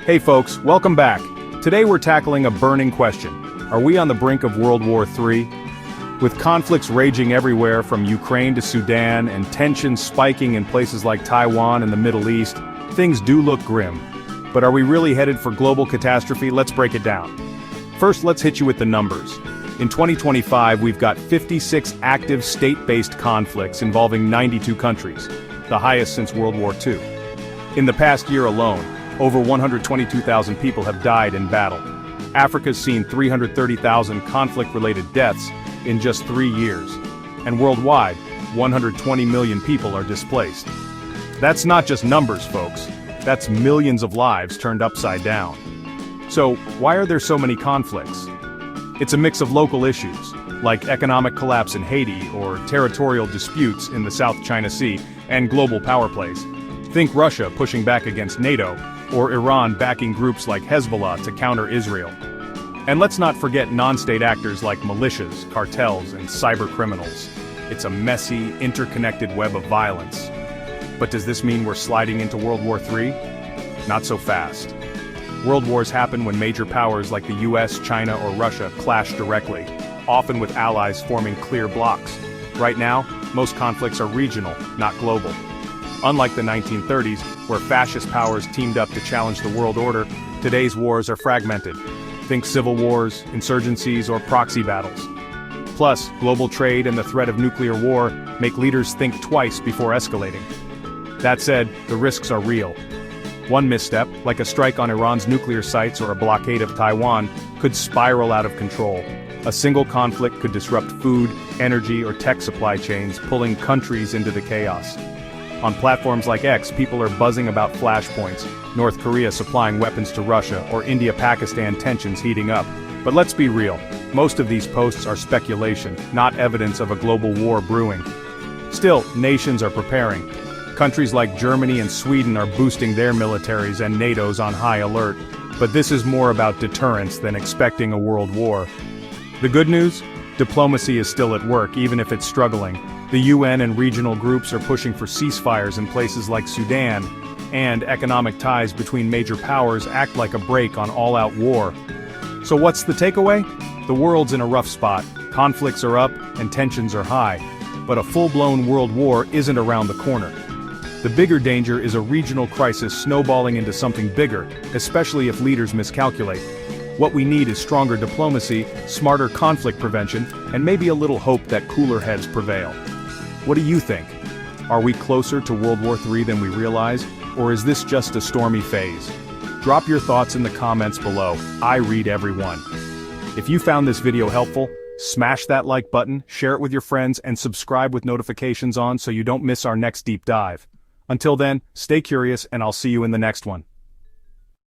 Hey folks, welcome back. Today we're tackling a burning question. Are we on the brink of World War III? With conflicts raging everywhere from Ukraine to Sudan and tensions spiking in places like Taiwan and the Middle East, things do look grim. But are we really headed for global catastrophe? Let's break it down. First, let's hit you with the numbers. In 2025, we've got 56 active state-based conflicts involving 92 countries, the highest since World War II. In the past year alone, over 122,000 people have died in battle. Africa's seen 330,000 conflict-related deaths in just 3 years. And worldwide, 120 million people are displaced. That's not just numbers, folks. That's millions of lives turned upside down. So, why are there so many conflicts? It's a mix of local issues, like economic collapse in Haiti or territorial disputes in the South China Sea, and global power plays. Think Russia pushing back against NATO, or Iran backing groups like Hezbollah to counter Israel. And let's not forget non-state actors like militias, cartels, and cyber criminals. It's a messy, interconnected web of violence. But does this mean we're sliding into World War III? Not so fast. World wars happen when major powers like the US, China, or Russia clash directly, often with allies forming clear blocks. Right now, most conflicts are regional, not global. Unlike the 1930s, where fascist powers teamed up to challenge the world order, today's wars are fragmented. Think civil wars, insurgencies, or proxy battles. Plus, global trade and the threat of nuclear war make leaders think twice before escalating. That said, the risks are real. One misstep, like a strike on Iran's nuclear sites or a blockade of Taiwan, could spiral out of control. A single conflict could disrupt food, energy, or tech supply chains, pulling countries into the chaos. On platforms like X, people are buzzing about flashpoints, North Korea supplying weapons to Russia, or India-Pakistan tensions heating up. But let's be real, most of these posts are speculation, not evidence of a global war brewing. Still, nations are preparing. Countries like Germany and Sweden are boosting their militaries and NATO's on high alert. But this is more about deterrence than expecting a world war. The good news? Diplomacy is still at work, even if it's struggling. The UN and regional groups are pushing for ceasefires in places like Sudan, and economic ties between major powers act like a brake on all-out war. So what's the takeaway? The world's in a rough spot, conflicts are up, and tensions are high. But a full-blown world war isn't around the corner. The bigger danger is a regional crisis snowballing into something bigger, especially if leaders miscalculate. What we need is stronger diplomacy, smarter conflict prevention, and maybe a little hope that cooler heads prevail. What do you think? Are we closer to World War III than we realize, or is this just a stormy phase? Drop your thoughts in the comments below. I read every one. If you found this video helpful, smash that like button, share it with your friends, and subscribe with notifications on so you don't miss our next deep dive. Until then, stay curious and I'll see you in the next one.